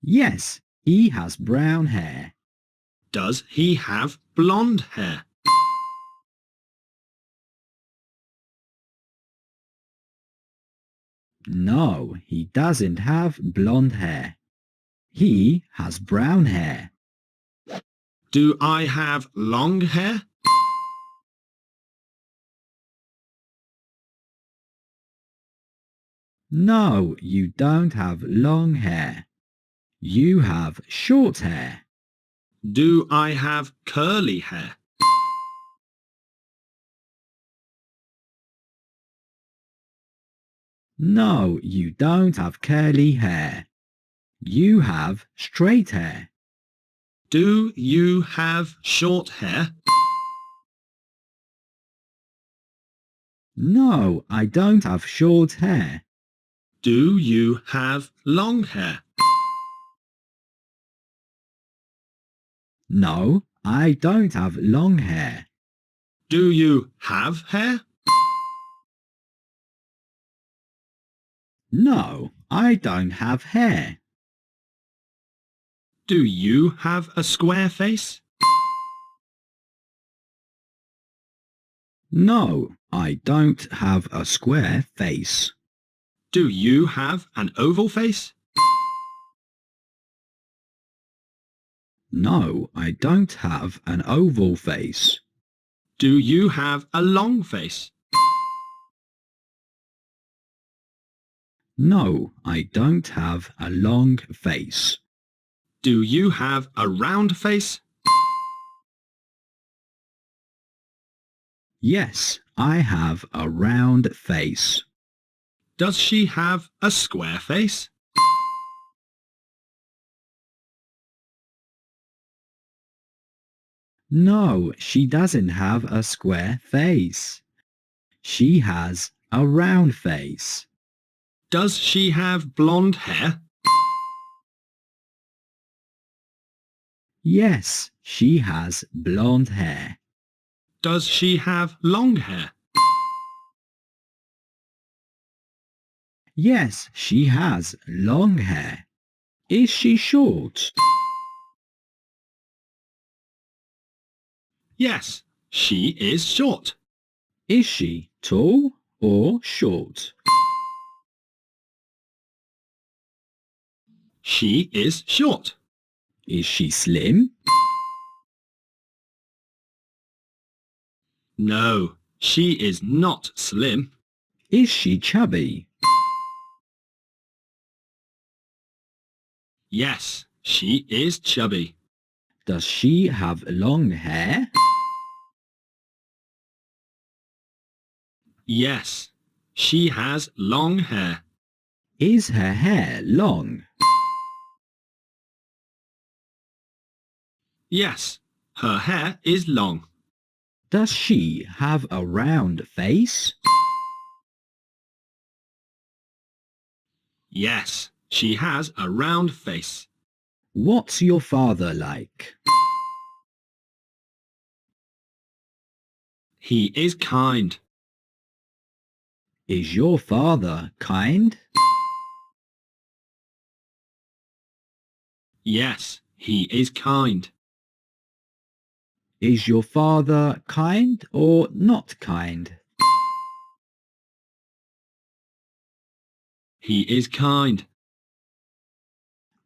Yes, he has brown hair. Does he have blonde hair? No, he doesn't have blonde hair. He has brown hair. Do I have long hair? No, you don't have long hair. You have short hair. Do I have curly hair? No, you don't have curly hair. You have straight hair. Do you have short hair? No, I don't have short hair. Do you have long hair? No, I don't have long hair. Do you have hair? No, I don't have hair. Do you have a square face? No, I don't have a square face. Do you have an oval face? No, I don't have an oval face. Do you have a long face? No, I don't have a long face. Do you have a round face? Yes, I have a round face. Does she have a square face? No, she doesn't have a square face. She has a round face. Does she have blonde hair? Yes, she has blonde hair. Does she have long hair? Yes, she has long hair. Is she short? Yes, she is short. Is she tall or short? She is short. Is she slim? No, she is not slim. Is she chubby? Yes, she is chubby. Does she have long hair? Yes, she has long hair. Is her hair long? Yes, her hair is long. Does she have a round face? Yes, she has a round face. What's your father like? He is kind. Is your father kind? Yes, he is kind. Is your father kind or not kind? He is kind.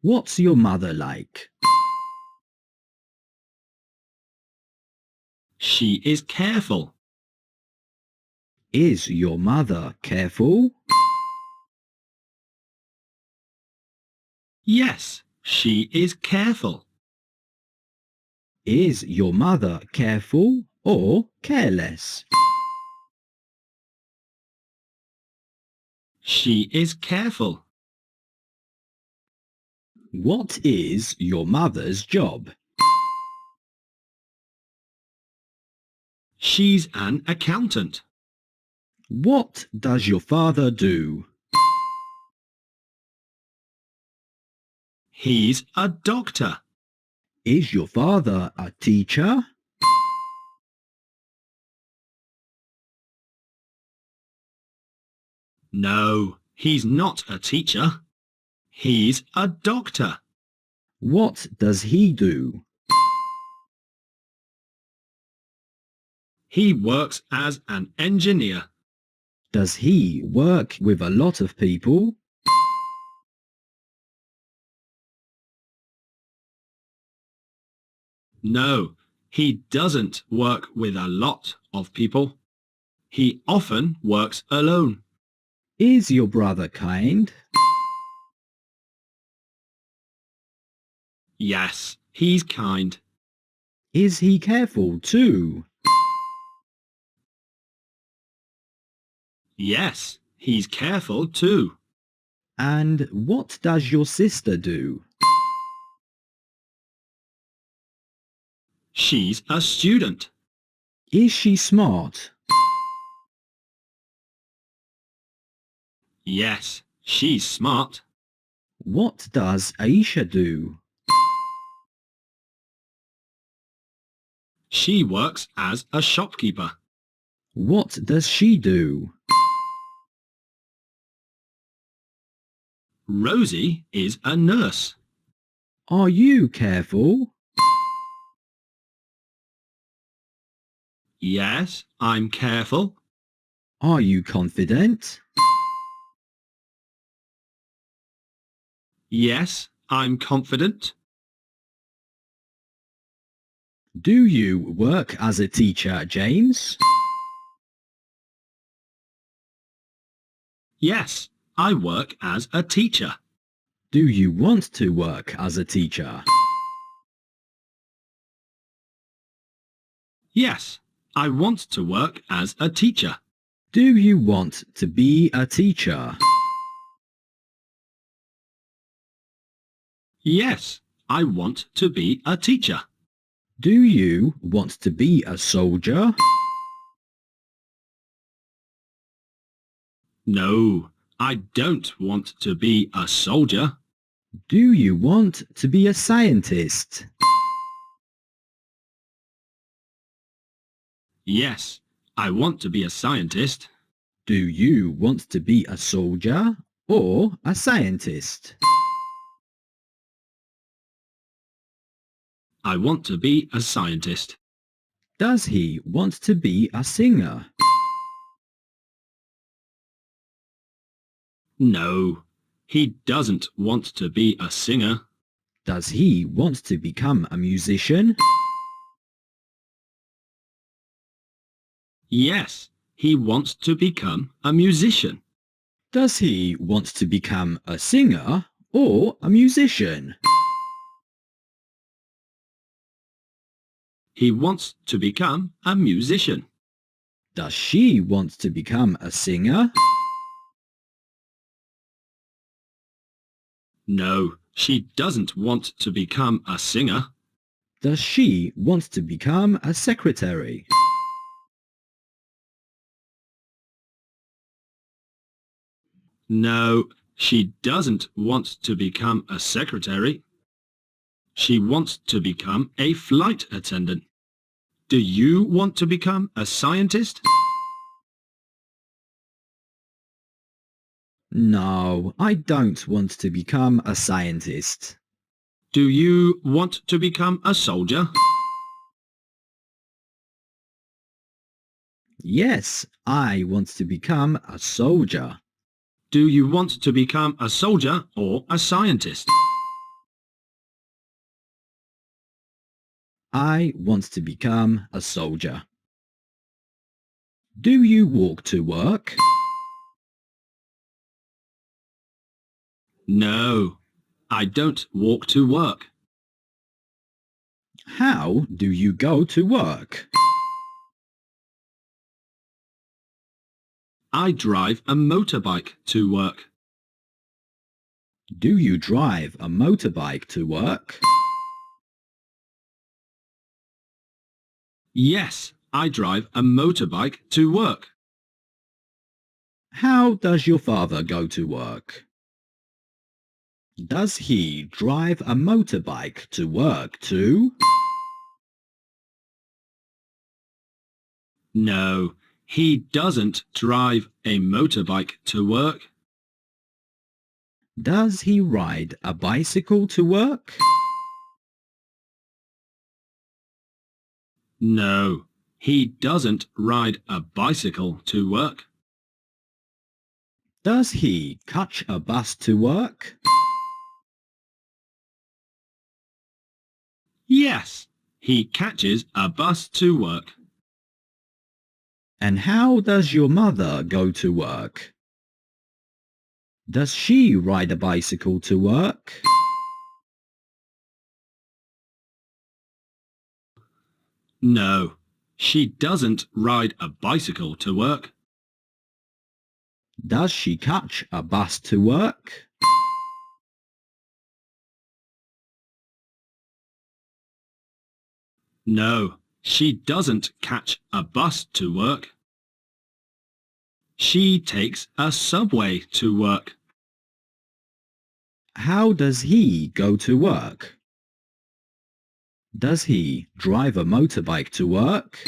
What's your mother like? She is careful. Is your mother careful? Yes, she is careful. Is your mother careful or careless? She is careful. What is your mother's job? She's an accountant. What does your father do? He's a doctor. Is your father a teacher? No, he's not a teacher. He's a doctor. What does he do? He works as an engineer. Does he work with a lot of people? No, he doesn't work with a lot of people. He often works alone. Is your brother kind? Yes, he's kind. Is he careful too? Yes, he's careful too. And what does your sister do? She's a student. Is she smart? Yes, she's smart. What does Aisha do? She works as a shopkeeper. What does she do? Rosie is a nurse. Are you careful? Yes, I'm careful. Are you confident? Yes, I'm confident. Do you work as a teacher, James? Yes, I work as a teacher. Do you want to work as a teacher? Yes, I want to work as a teacher. Do you want to be a teacher? Yes, I want to be a teacher. Do you want to be a soldier? No, I don't want to be a soldier. Do you want to be a scientist? Yes, I want to be a scientist. Do you want to be a soldier or a scientist? I want to be a scientist. Does he want to be a singer? No, he doesn't want to be a singer. Does he want to become a musician? Yes, he wants to become a musician. Does he want to become a singer or a musician? He wants to become a musician. Does she want to become a singer? No, she doesn't want to become a singer. Does she want to become a secretary? No, she doesn't want to become a secretary. She wants to become a flight attendant. Do you want to become a scientist? No, I don't want to become a scientist. Do you want to become a soldier? Yes, I want to become a soldier. Do you want to become a soldier or a scientist? I want to become a soldier. Do you walk to work? No, I don't walk to work. How do you go to work? I drive a motorbike to work. Do you drive a motorbike to work? Yes, I drive a motorbike to work. How does your father go to work? Does he drive a motorbike to work too? No, he doesn't drive a motorbike to work. Does he ride a bicycle to work? No, he doesn't ride a bicycle to work. Does he catch a bus to work? Yes, he catches a bus to work. And how does your mother go to work? Does she ride a bicycle to work? No, she doesn't ride a bicycle to work. Does she catch a bus to work? No, she doesn't catch a bus to work. She takes a subway to work. How does he go to work? Does he drive a motorbike to work?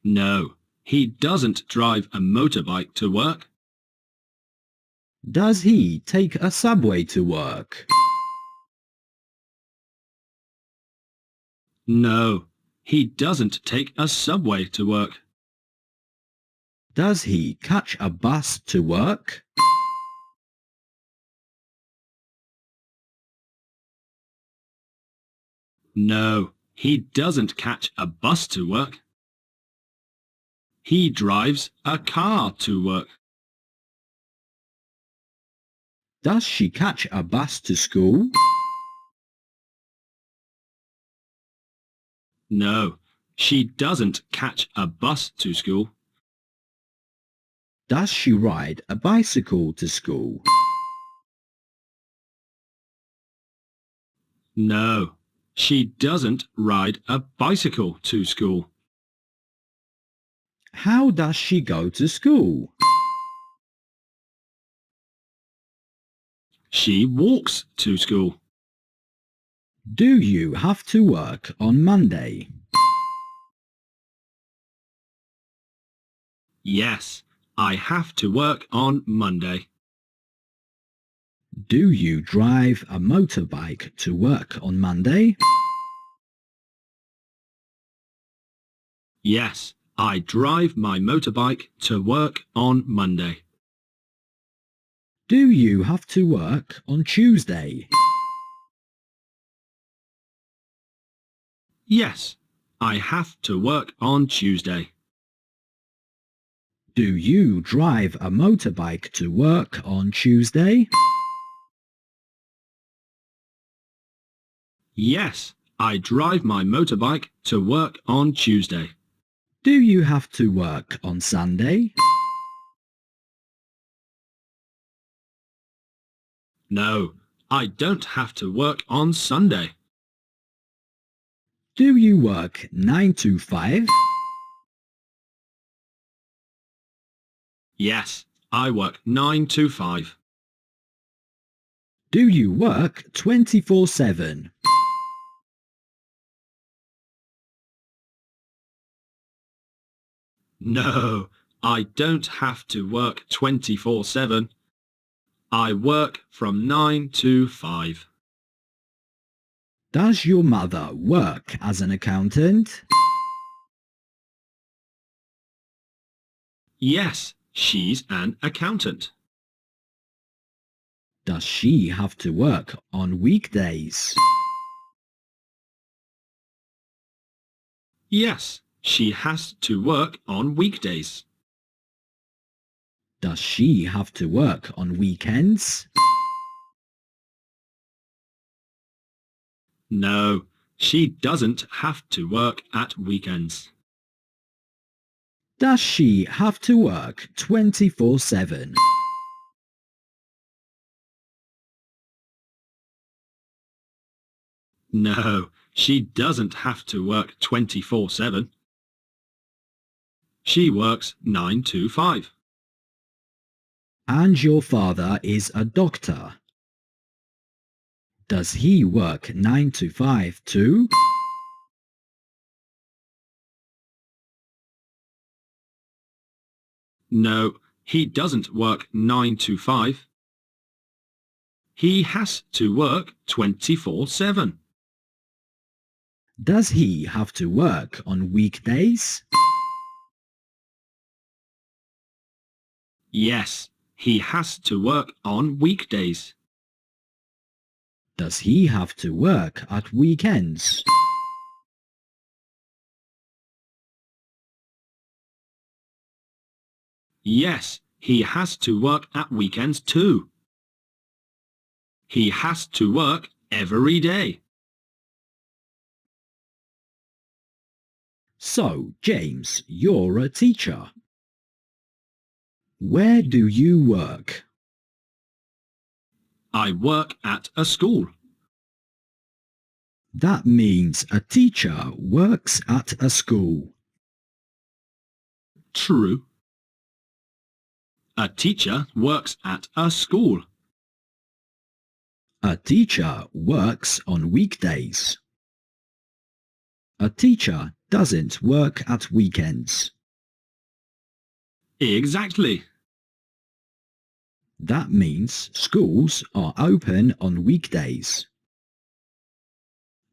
No, he doesn't drive a motorbike to work. Does he take a subway to work? No, he doesn't take a subway to work. Does he catch a bus to work? No, he doesn't catch a bus to work. He drives a car to work. Does she catch a bus to school? No, she doesn't catch a bus to school. Does she ride a bicycle to school? No, she doesn't ride a bicycle to school. How does she go to school? She walks to school. Do you have to work on Monday? Yes, I have to work on Monday. Do you drive a motorbike to work on Monday? Yes, I drive my motorbike to work on Monday. Do you have to work on Tuesday? Yes, I have to work on Tuesday. Do you drive a motorbike to work on Tuesday? Yes, I drive my motorbike to work on Tuesday. Do you have to work on Sunday? No, I don't have to work on Sunday. Do you work 9 to 5? Yes, I work 9 to 5. Do you work 24/7? No, I don't have to work 24/7. I work from 9 to 5. Does your mother work as an accountant? Yes, she's an accountant. Does she have to work on weekdays? Yes, she has to work on weekdays. Does she have to work on weekends? No, she doesn't have to work at weekends. Does she have to work 24/7? No, she doesn't have to work 24/7. She works 9 to 5. And your father is a doctor. Does he work 9 to 5 too? No, he doesn't work 9 to 5. He has to work 24/7. Does he have to work on weekdays? Yes, he has to work on weekdays. Does he have to work at weekends? Yes, he has to work at weekends too. He has to work every day. So, James, you're a teacher. Where do you work? I work at a school. That means a teacher works at a school. True. A teacher works at a school. A teacher works on weekdays. A teacher doesn't work at weekends. Exactly. That means schools are open on weekdays.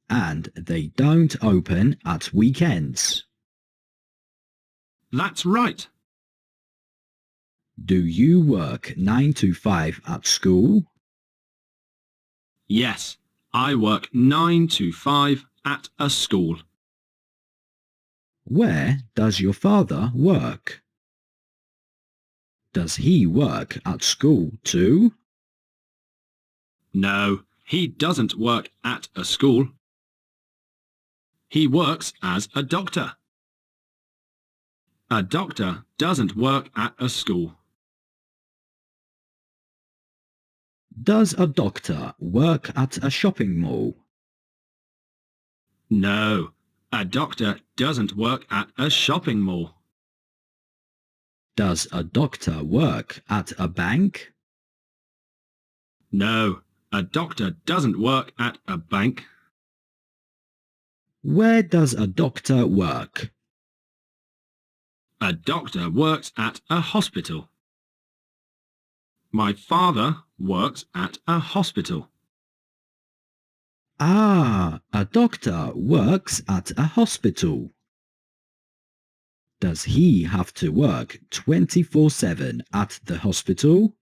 And they don't open at weekends. That's right. Do you work 9 to 5 at school? Yes, I work 9 to 5 at a school. Where does your father work? Does he work at school too? No, he doesn't work at a school. He works as a doctor. A doctor doesn't work at a school. Does a doctor work at a shopping mall? No, a doctor doesn't work at a shopping mall. Does a doctor work at a bank? No, a doctor doesn't work at a bank. Where does a doctor work? A doctor works at a hospital. My father works at a hospital. Ah, a doctor works at a hospital. Does he have to work 24/7 at the hospital?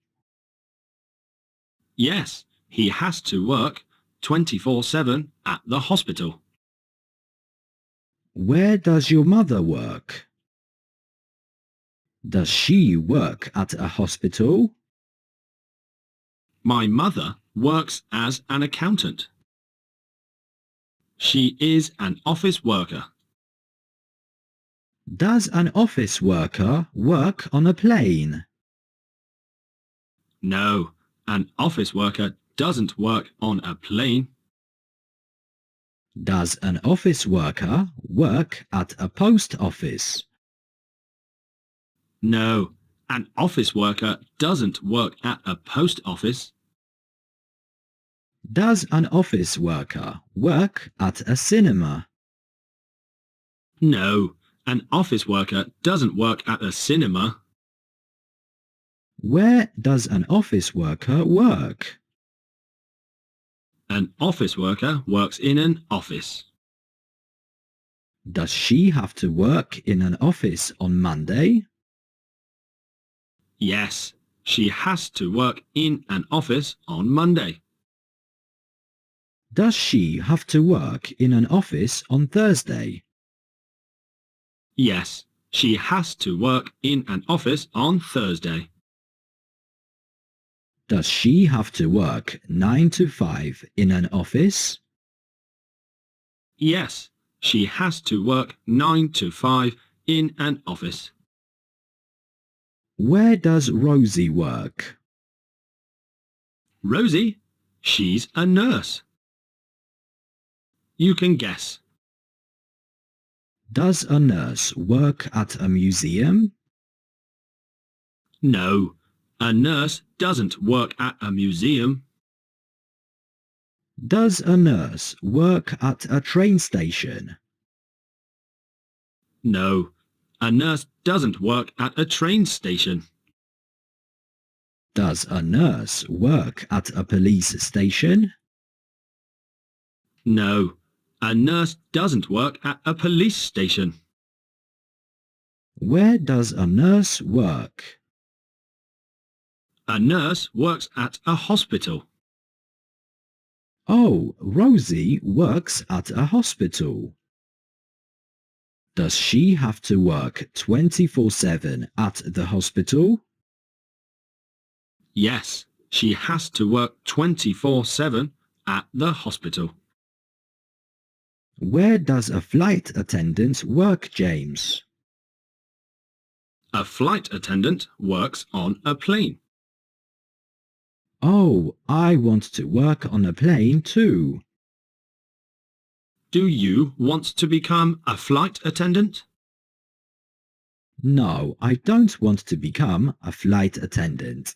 Yes, he has to work 24/7 at the hospital. Where does your mother work? Does she work at a hospital? My mother works as an accountant. She is an office worker. Does an office worker work on a plane? No, an office worker doesn't work on a plane. Does an office worker work at a post office? No, an office worker doesn't work at a post office. Does an office worker work at a cinema? No, an office worker doesn't work at a cinema. Where does an office worker work? An office worker works in an office. Does she have to work in an office on Monday? Yes, she has to work in an office on Monday. Does she have to work in an office on Thursday? Yes, she has to work in an office on Thursday. Does she have to work 9 to 5 in an office? Yes, she has to work 9 to 5 in an office. Where does Rosie work? Rosie? She's a nurse. You can guess. Does a nurse work at a museum? No, a nurse doesn't work at a museum. Does a nurse work at a train station? No, a nurse doesn't work at a train station. Does a nurse work at a police station? No, A nurse doesn't work at a police station. Where does a nurse work? A nurse works at a hospital. Oh, Rosie works at a hospital. Does she have to work 24/7 at the hospital? Yes, she has to work 24/7 at the hospital. Where does a flight attendant work, James? A flight attendant works on a plane. Oh, I want to work on a plane too. Do you want to become a flight attendant? No, I don't want to become a flight attendant.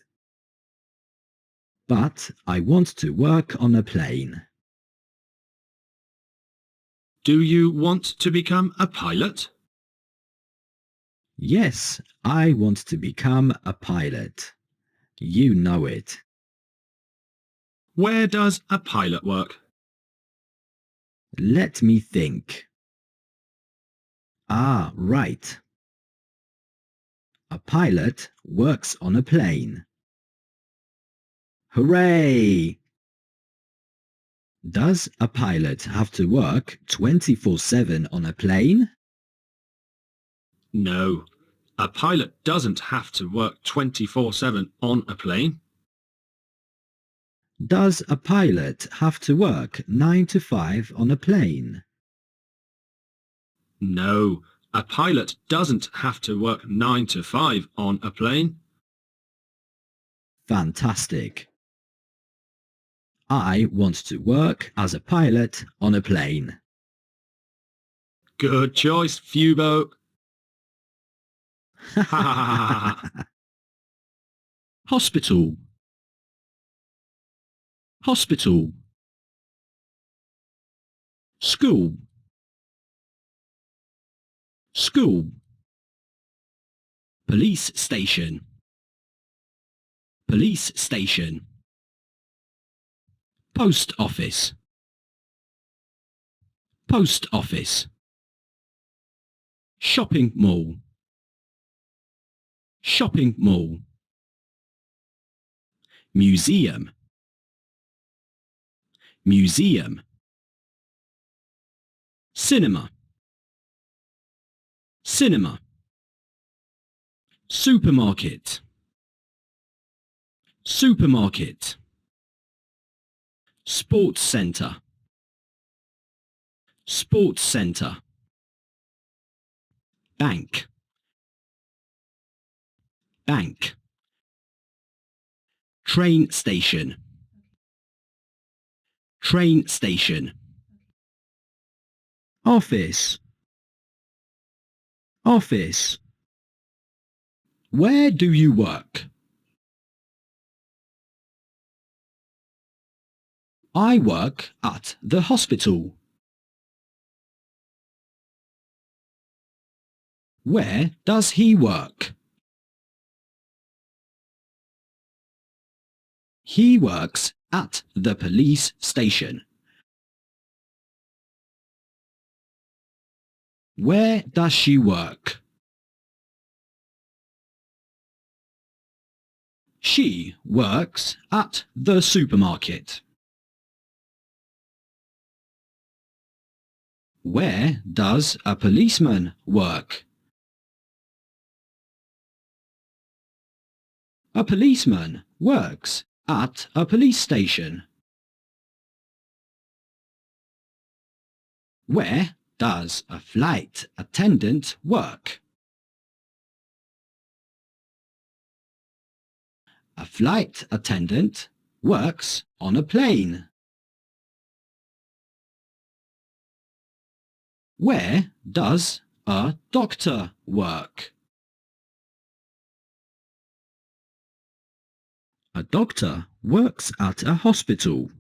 But I want to work on a plane. Do you want to become a pilot? Yes, I want to become a pilot. You know it. Where does a pilot work? Let me think. Ah, right. A pilot works on a plane. Hooray! Does a pilot have to work 24/7 on a plane? No, a pilot doesn't have to work 24/7 on a plane. Does a pilot have to work 9 to 5 on a plane? No, a pilot doesn't have to work 9 to 5 on a plane. Fantastic. I want to work as a pilot on a plane. Good choice, Fubo. Hospital. Hospital. School. School. Police station. Police station. Post office. Post office. Shopping mall. Shopping mall. Museum. Museum. Cinema. Cinema. Supermarket. Supermarket. Sports centre. Sports centre. Bank. Bank. Train station. Train station. Office. Office. Where do you work? I work at the hospital. Where does he work? He works at the police station. Where does she work? She works at the supermarket. Where does a policeman work? A policeman works at a police station. Where does a flight attendant work? A flight attendant works on a plane. Where does a doctor work? A doctor works at a hospital.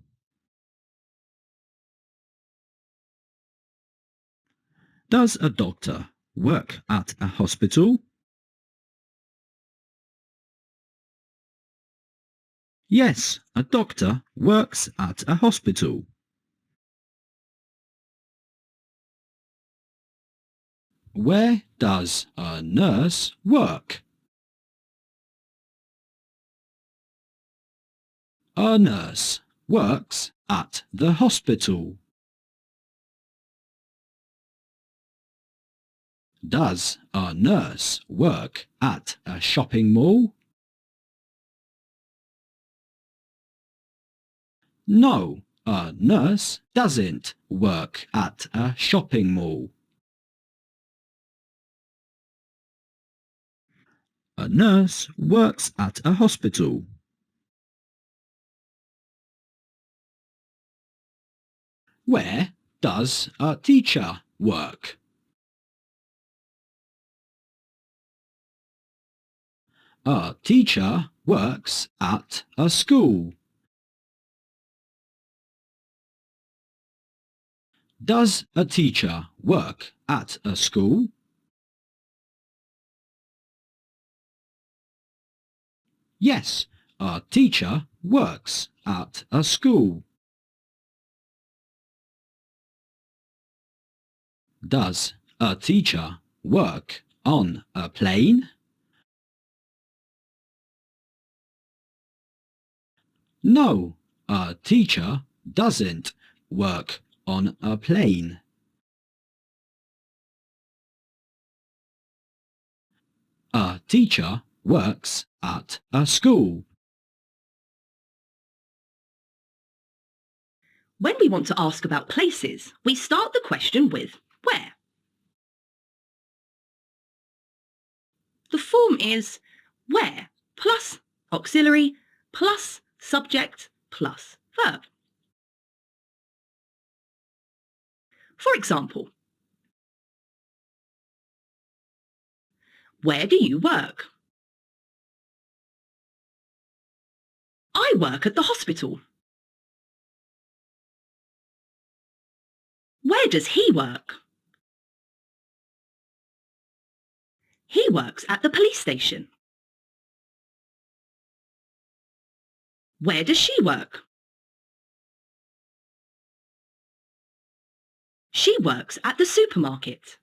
Does a doctor work at a hospital? Yes, a doctor works at a hospital. Where does a nurse work? A nurse works at the hospital. Does a nurse work at a shopping mall? No, a nurse doesn't work at a shopping mall. A nurse works at a hospital. Where does a teacher work? A teacher works at a school. Does a teacher work at a school? Yes, a teacher works at a school. Does a teacher work on a plane? No, a teacher doesn't work on a plane. A teacher works at a school. When we want to ask about places, we start the question with where. The form is where plus auxiliary plus subject plus verb. For example, where do you work? I work at the hospital. Where does he work? He works at the police station. Where does she work? She works at the supermarket.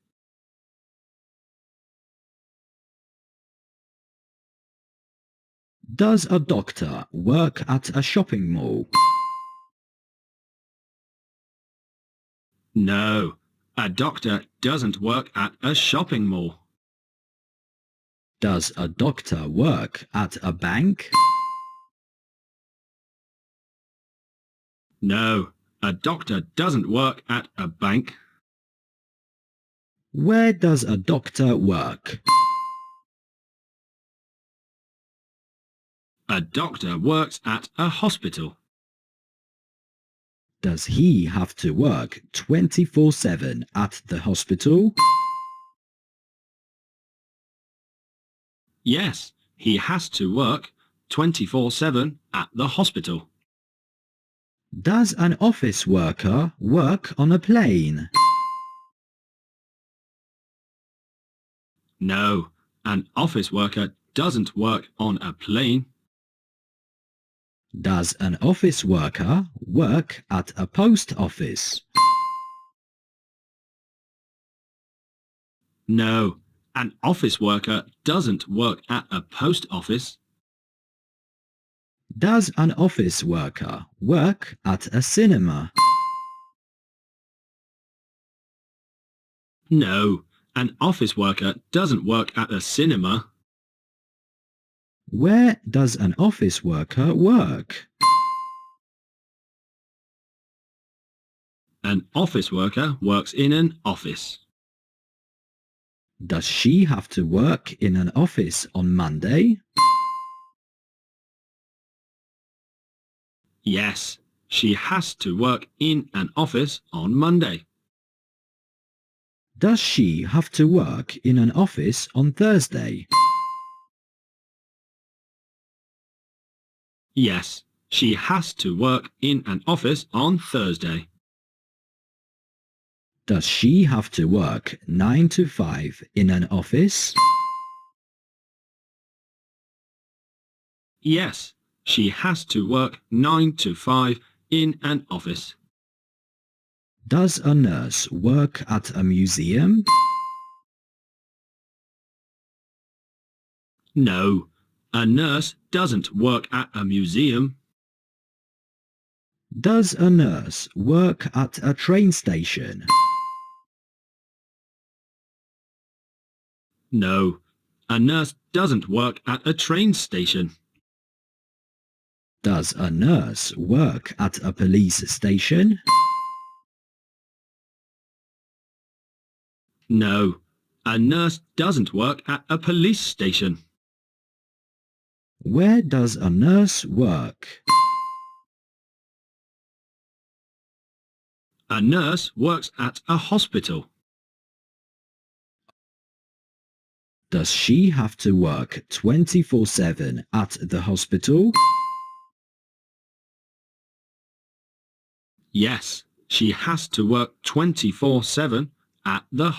Does a doctor work at a shopping mall? No, a doctor doesn't work at a shopping mall. Does a doctor work at a bank? No, a doctor doesn't work at a bank. Where does a doctor work? A doctor works at a hospital. Does he have to work 24/7 at the hospital? Yes, he has to work 24/7 at the hospital. Does an office worker work on a plane? No, an office worker doesn't work on a plane. Does an office worker work at a post office? No, an office worker doesn't work at a post office. Does an office worker work at a cinema? No, an office worker doesn't work at a cinema. Where does an office worker work? An office worker works in an office. Does she have to work in an office on Monday? Yes, she has to work in an office on Monday. Does she have to work in an office on Thursday? Yes, she has to work in an office on Thursday. Does she have to work 9 to 5 in an office? Yes, she has to work 9 to 5 in an office. Does a nurse work at a museum? No, a nurse doesn't work at a museum. Does a nurse work at a train station? No, a nurse doesn't work at a train station. Does a nurse work at a police station? No, a nurse doesn't work at a police station. Where does a nurse work? A nurse works at a hospital. Does she have to work 24/7 at the hospital? Yes, she has to work 24/7 at the